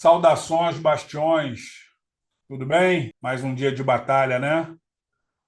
Saudações, bastiões. Tudo bem? Mais um dia de batalha, né?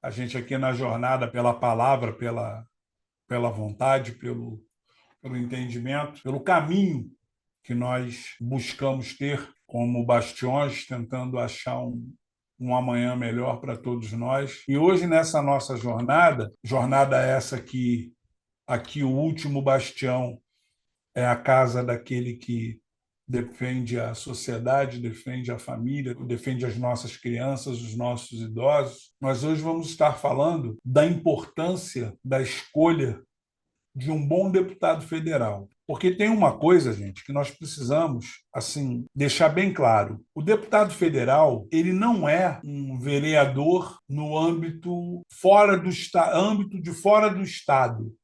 A gente aqui na jornada pela palavra, pela vontade, pelo entendimento, pelo caminho que nós buscamos ter como bastiões, tentando achar um amanhã melhor para todos nós. E hoje, nessa nossa jornada essa que aqui o último bastião é a casa daquele que defende a sociedade, defende a família, defende as nossas crianças, os nossos idosos. Nós hoje vamos estar falando da importância da escolha de um bom deputado federal. Porque tem uma coisa, gente, que nós precisamos, assim, deixar bem claro. O deputado federal, ele não é um vereador no âmbito de fora do estado.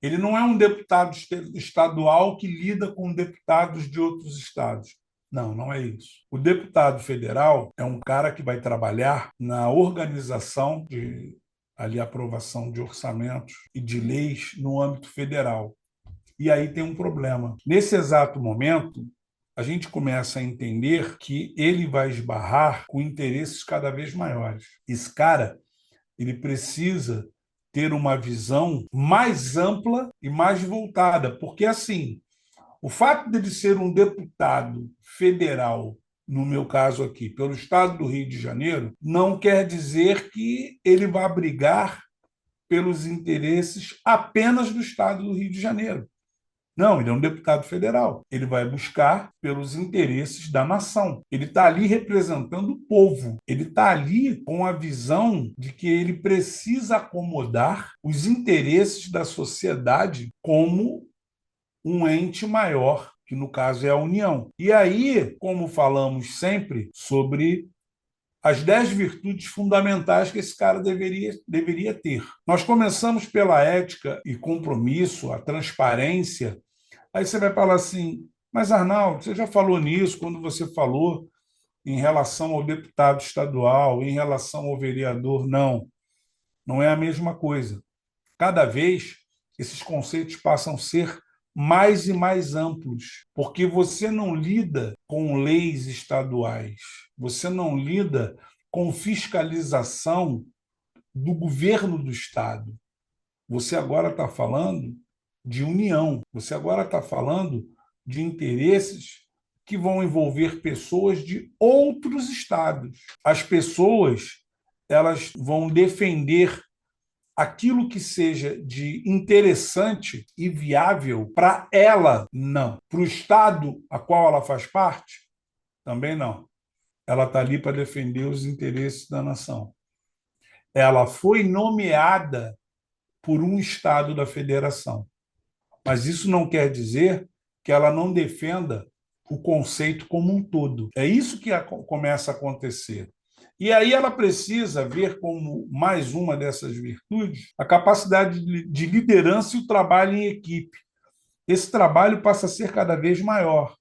Ele não é um deputado estadual que lida com deputados de outros estados. Não, não é isso. O deputado federal é um cara que vai trabalhar na organização de ali aprovação de orçamentos e de leis no âmbito federal. E aí tem um problema. Nesse exato momento, a gente começa a entender que ele vai esbarrar com interesses cada vez maiores. Esse cara, ele precisa ter uma visão mais ampla e mais voltada, porque assim, o fato dele ser um deputado federal, no meu caso aqui, pelo estado do Rio de Janeiro, não quer dizer que ele vá brigar pelos interesses apenas do estado do Rio de Janeiro. Não, ele é um deputado federal. Ele vai buscar pelos interesses da nação. Ele está ali representando o povo. Ele está ali com a visão de que ele precisa acomodar os interesses da sociedade como um ente maior, que no caso é a União. E aí, como falamos sempre sobre as 10 virtudes fundamentais que esse cara deveria ter. Nós começamos pela ética e compromisso, a transparência. Aí você vai falar assim, mas Arnaldo, você já falou nisso quando você falou em relação ao deputado estadual, em relação ao vereador. Não, não é a mesma coisa. Cada vez esses conceitos passam a ser mais e mais amplos, porque você não lida com leis estaduais, você não lida com fiscalização do governo do Estado. Você agora está falando de união, você agora está falando de interesses que vão envolver pessoas de outros estados. As pessoas elas vão defender aquilo que seja de interessante e viável para ela, não. Para o Estado a qual ela faz parte, também não. Ela está ali para defender os interesses da nação. Ela foi nomeada por um Estado da federação. Mas isso não quer dizer que ela não defenda o conceito como um todo. É isso que começa a acontecer. E aí ela precisa ver como mais uma dessas virtudes a capacidade de liderança e o trabalho em equipe. Esse trabalho passa a ser cada vez maior.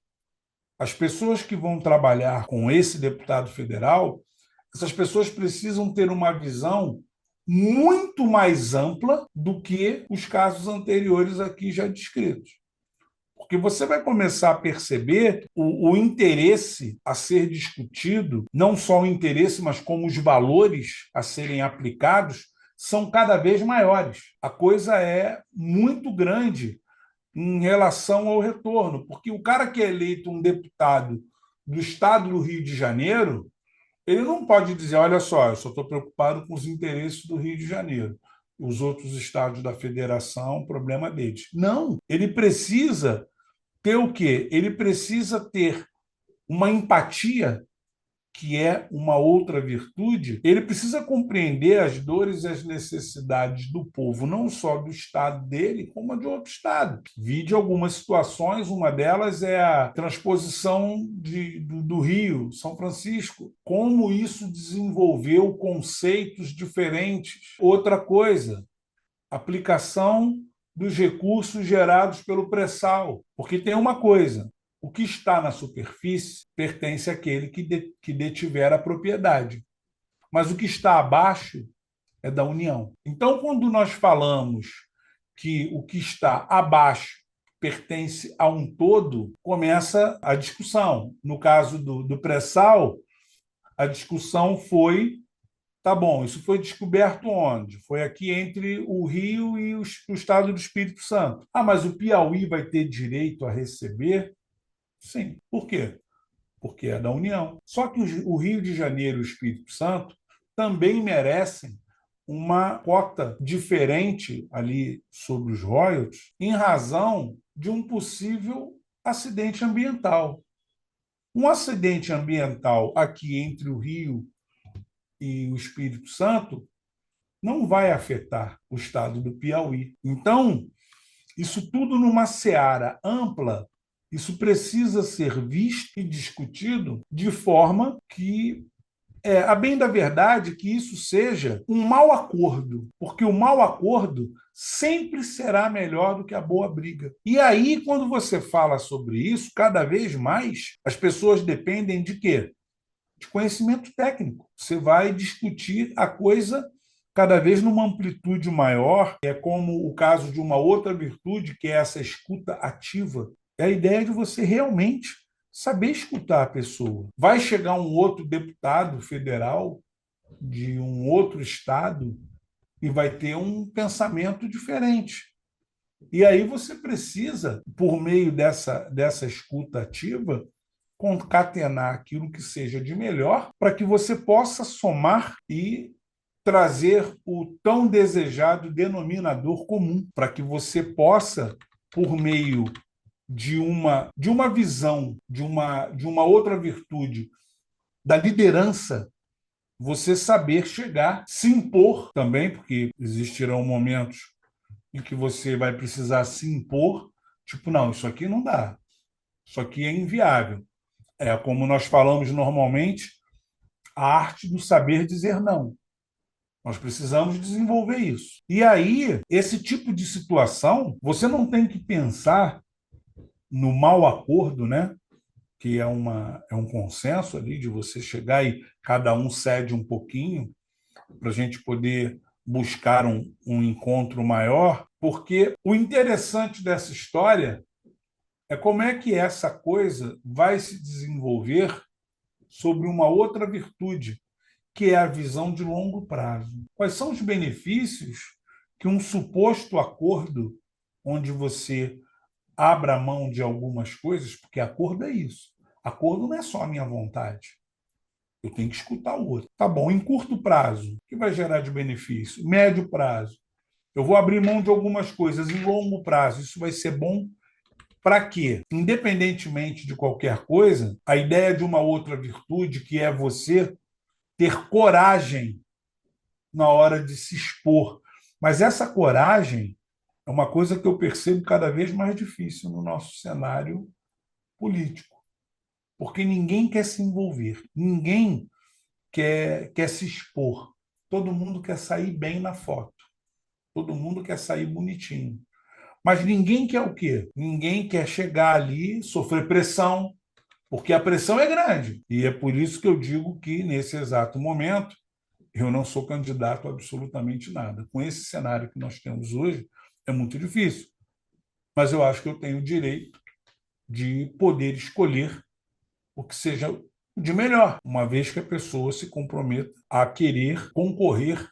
As pessoas que vão trabalhar com esse deputado federal, essas pessoas precisam ter uma visão muito mais ampla do que os casos anteriores aqui já descritos. Porque você vai começar a perceber o interesse a ser discutido, não só o interesse, mas como os valores a serem aplicados são cada vez maiores. A coisa é muito grande em relação ao retorno, porque o cara que é eleito um deputado do estado do Rio de Janeiro, ele não pode dizer, olha só, eu só estou preocupado com os interesses do Rio de Janeiro. Os outros estados da federação, problema deles. Não, ele precisa ter o quê? Ele precisa ter uma empatia, que é uma outra virtude. Ele precisa compreender as dores e as necessidades do povo, não só do estado dele, como de outro estado. Vide algumas situações, uma delas é a transposição do Rio, São Francisco. Como isso desenvolveu conceitos diferentes. Outra coisa, aplicação dos recursos gerados pelo pré-sal. Porque tem uma coisa, o que está na superfície pertence àquele que detiver a propriedade. Mas o que está abaixo é da União. Então, quando nós falamos que o que está abaixo pertence a um todo, começa a discussão. No caso do pré-sal, a discussão foi, tá bom, isso foi descoberto onde? Foi aqui entre o Rio e o estado do Espírito Santo. Ah, mas o Piauí vai ter direito a receber? Sim. Por quê? Porque é da União. Só que o Rio de Janeiro e o Espírito Santo também merecem uma cota diferente ali sobre os royalties em razão de um possível acidente ambiental. Um acidente ambiental aqui entre o Rio e o Espírito Santo não vai afetar o estado do Piauí. Então, isso tudo numa seara ampla, isso precisa ser visto e discutido de forma que, a bem da verdade, que isso seja um mau acordo, porque o mau acordo sempre será melhor do que a boa briga. E aí, quando você fala sobre isso, cada vez mais as pessoas dependem de quê? De conhecimento técnico. Você vai discutir a coisa cada vez numa amplitude maior, é como o caso de uma outra virtude, que é essa escuta ativa. É a ideia de você realmente saber escutar a pessoa. Vai chegar um outro deputado federal de um outro estado e vai ter um pensamento diferente. E aí você precisa, por meio dessa escuta ativa, concatenar aquilo que seja de melhor para que você possa somar e trazer o tão desejado denominador comum, para que você possa, por meio de uma visão, de uma outra virtude, da liderança, você saber chegar, se impor também, porque existirão momentos em que você vai precisar se impor, tipo, não, isso aqui não dá, isso aqui é inviável. É como nós falamos normalmente, a arte do saber dizer não. Nós precisamos desenvolver isso. E aí, esse tipo de situação, você não tem que pensar no mau acordo, né? Que é um consenso ali de você chegar e cada um cede um pouquinho para a gente poder buscar um encontro maior, porque o interessante dessa história é como é que essa coisa vai se desenvolver sobre uma outra virtude, que é a visão de longo prazo. Quais são os benefícios que um suposto acordo, onde você abra mão de algumas coisas, porque acordo é isso. Acordo não é só a minha vontade. Eu tenho que escutar o outro. Tá bom, em curto prazo, o que vai gerar de benefício? Médio prazo. Eu vou abrir mão de algumas coisas. Em longo prazo, isso vai ser bom para quê? Independentemente de qualquer coisa, a ideia de uma outra virtude, que é você ter coragem na hora de se expor. Mas essa coragem é uma coisa que eu percebo cada vez mais difícil no nosso cenário político, porque ninguém quer se envolver, ninguém quer se expor. Todo mundo quer sair bem na foto, todo mundo quer sair bonitinho. Mas ninguém quer o quê? Ninguém quer chegar ali, sofrer pressão, porque a pressão é grande. E é por isso que eu digo que, nesse exato momento, eu não sou candidato a absolutamente nada. Com esse cenário que nós temos hoje, é muito difícil. Mas eu acho que eu tenho o direito de poder escolher o que seja de melhor, uma vez que a pessoa se comprometa a querer concorrer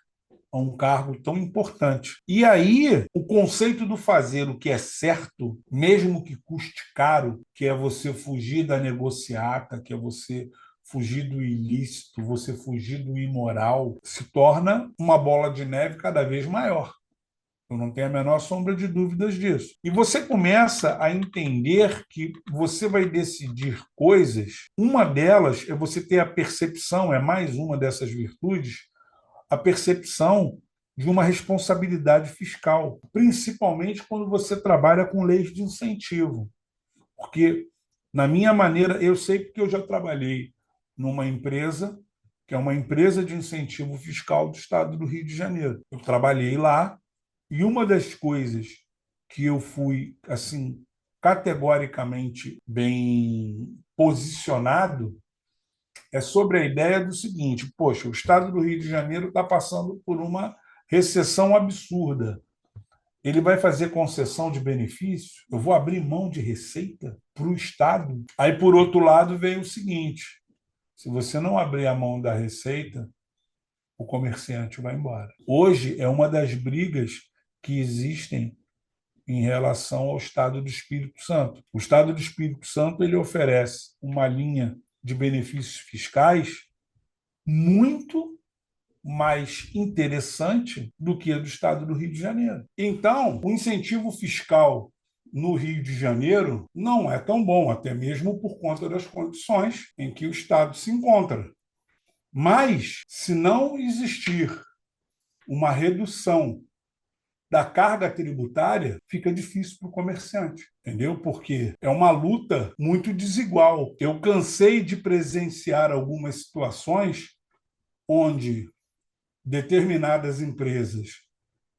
a um cargo tão importante. E aí, o conceito do fazer o que é certo, mesmo que custe caro, que é você fugir da negociata, que é você fugir do ilícito, você fugir do imoral, se torna uma bola de neve cada vez maior. Eu não tenho a menor sombra de dúvidas disso. E você começa a entender que você vai decidir coisas. Uma delas é você ter a percepção, é mais uma dessas virtudes, a percepção de uma responsabilidade fiscal, principalmente quando você trabalha com leis de incentivo. Porque, na minha maneira, eu sei porque eu já trabalhei numa empresa, que é uma empresa de incentivo fiscal do estado do Rio de Janeiro. Eu trabalhei lá e uma das coisas que eu fui, assim, categoricamente bem posicionado é sobre a ideia do seguinte: poxa, o estado do Rio de Janeiro está passando por uma recessão absurda. Ele vai fazer concessão de benefício? Eu vou abrir mão de receita para o Estado? Aí, por outro lado, vem o seguinte: se você não abrir a mão da receita, o comerciante vai embora. Hoje é uma das brigas que existem em relação ao Estado do Espírito Santo. O Estado do Espírito Santo ele oferece uma linha de benefícios fiscais muito mais interessante do que a do Estado do Rio de Janeiro. Então, o incentivo fiscal no Rio de Janeiro não é tão bom, até mesmo por conta das condições em que o Estado se encontra. Mas, se não existir uma redução da carga tributária, fica difícil para o comerciante, entendeu? Porque é uma luta muito desigual. Eu cansei de presenciar algumas situações onde determinadas empresas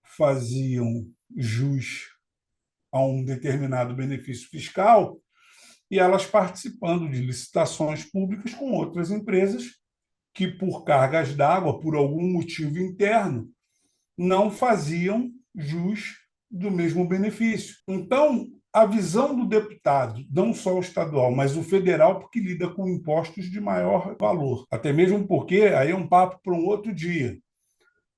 faziam jus a um determinado benefício fiscal e elas participando de licitações públicas com outras empresas que, por cargas d'água, por algum motivo interno, não faziam jus do mesmo benefício. Então, a visão do deputado, não só o estadual, mas o federal, porque lida com impostos de maior valor. Até mesmo porque, aí é um papo para um outro dia,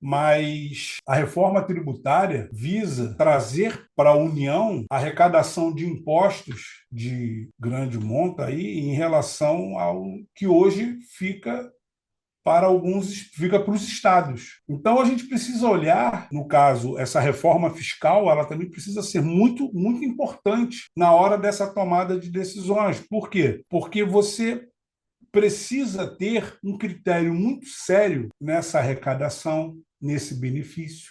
mas a reforma tributária visa trazer para a União arrecadação de impostos de grande monta aí em relação ao que hoje fica para os estados. Então a gente precisa olhar, no caso, essa reforma fiscal, ela também precisa ser muito, muito importante na hora dessa tomada de decisões. Por quê? Porque você precisa ter um critério muito sério nessa arrecadação, nesse benefício,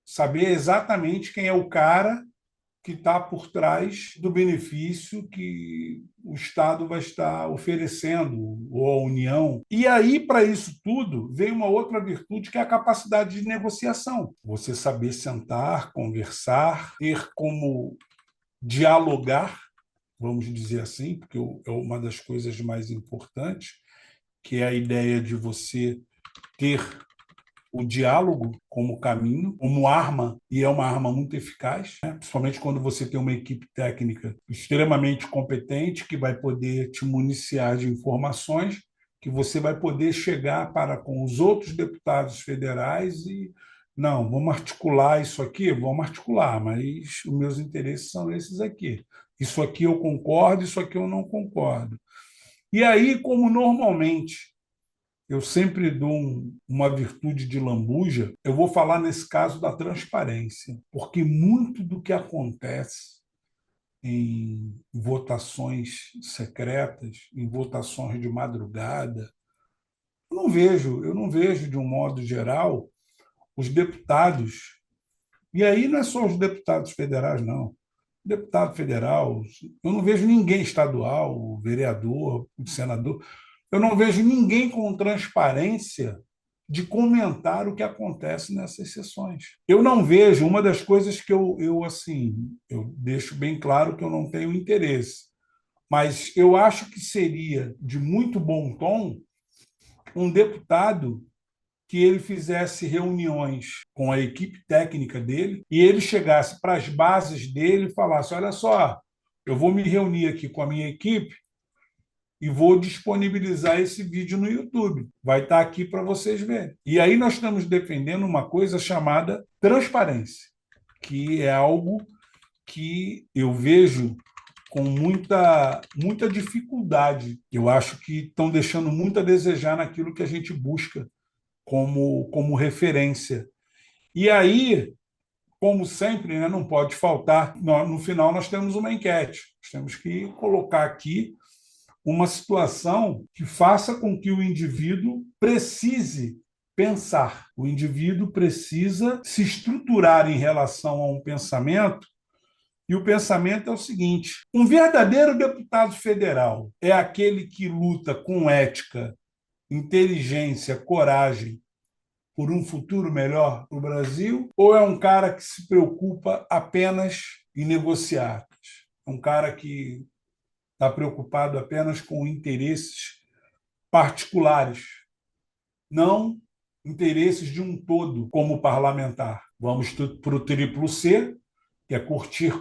saber exatamente quem é o cara que está por trás do benefício que o Estado vai estar oferecendo, ou a União. E aí, para isso tudo, vem uma outra virtude, que é a capacidade de negociação. Você saber sentar, conversar, ter como dialogar, vamos dizer assim, porque é uma das coisas mais importantes, que é a ideia de você ter o diálogo como caminho, como arma, e é uma arma muito eficaz, né? Principalmente quando você tem uma equipe técnica extremamente competente, que vai poder te municiar de informações, que você vai poder chegar para com os outros deputados federais e não, vamos articular isso aqui? Vamos articular, mas os meus interesses são esses aqui. Isso aqui eu concordo, isso aqui eu não concordo. E aí, como normalmente eu sempre dou uma virtude de lambuja, eu vou falar nesse caso da transparência, porque muito do que acontece em votações secretas, em votações de madrugada, eu não vejo de um modo geral os deputados, e aí não é só os deputados federais, não. Deputado federal, eu não vejo ninguém estadual, vereador, senador, eu não vejo ninguém com transparência de comentar o que acontece nessas sessões. Eu não vejo, uma das coisas que eu deixo bem claro que eu não tenho interesse, mas eu acho que seria de muito bom tom um deputado que ele fizesse reuniões com a equipe técnica dele e ele chegasse para as bases dele e falasse: olha só, eu vou me reunir aqui com a minha equipe e vou disponibilizar esse vídeo no YouTube. Vai estar aqui para vocês verem. E aí nós estamos defendendo uma coisa chamada transparência, que é algo que eu vejo com muita dificuldade. Eu acho que estão deixando muito a desejar naquilo que a gente busca como referência. E aí, como sempre, né, não pode faltar, no final nós temos uma enquete. Nós temos que colocar aqui uma situação que faça com que o indivíduo precise pensar. O indivíduo precisa se estruturar em relação a um pensamento, e o pensamento é o seguinte: um verdadeiro deputado federal é aquele que luta com ética, inteligência, coragem por um futuro melhor para o Brasil, ou é um cara que se preocupa apenas em negociar? É um cara que está preocupado apenas com interesses particulares, não interesses de um todo como parlamentar. Vamos para o triplo C, que é curtir,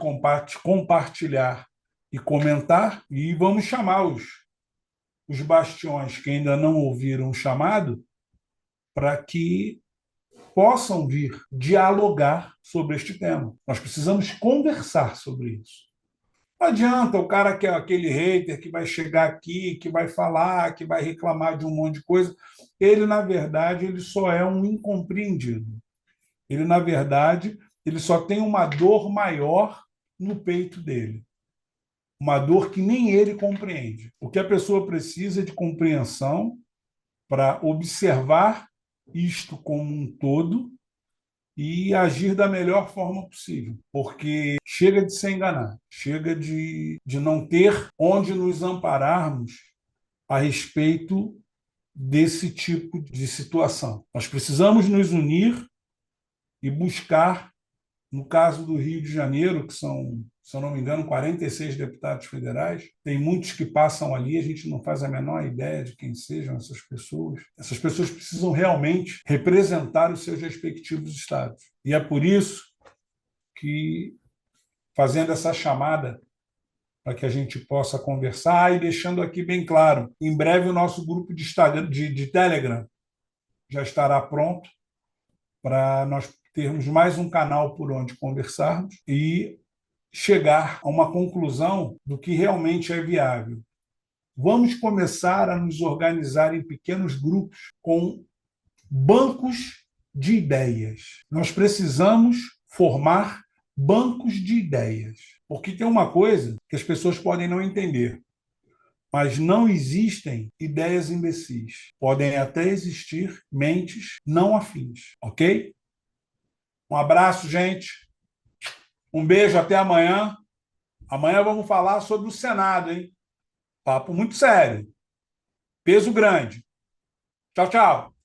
compartilhar e comentar, e vamos chamar os bastiões que ainda não ouviram o chamado para que possam vir dialogar sobre este tema. Nós precisamos conversar sobre isso. Não adianta o cara que é aquele hater que vai chegar aqui, que vai falar, que vai reclamar de um monte de coisa. Ele, na verdade, ele só é um incompreendido. Ele, na verdade, ele só tem uma dor maior no peito dele. Uma dor que nem ele compreende. O que a pessoa precisa é de compreensão para observar isto como um todo e agir da melhor forma possível, porque chega de se enganar, chega de não ter onde nos ampararmos a respeito desse tipo de situação. Nós precisamos nos unir e buscar, no caso do Rio de Janeiro, que são, se eu não me engano, 46 deputados federais, tem muitos que passam ali, a gente não faz a menor ideia de quem sejam essas pessoas. Essas pessoas precisam realmente representar os seus respectivos estados. E é por isso que, fazendo essa chamada para que a gente possa conversar e deixando aqui bem claro, em breve o nosso grupo de, Instagram, de Telegram já estará pronto para nós termos mais um canal por onde conversarmos e chegar a uma conclusão do que realmente é viável. Vamos começar a nos organizar em pequenos grupos com bancos de ideias. Nós precisamos formar bancos de ideias, porque tem uma coisa que as pessoas podem não entender, mas não existem ideias imbecis. Podem até existir mentes não afins, ok? Um abraço, gente. Um beijo, até amanhã. Amanhã vamos falar sobre o Senado, hein? Papo muito sério. Peso grande. Tchau, tchau.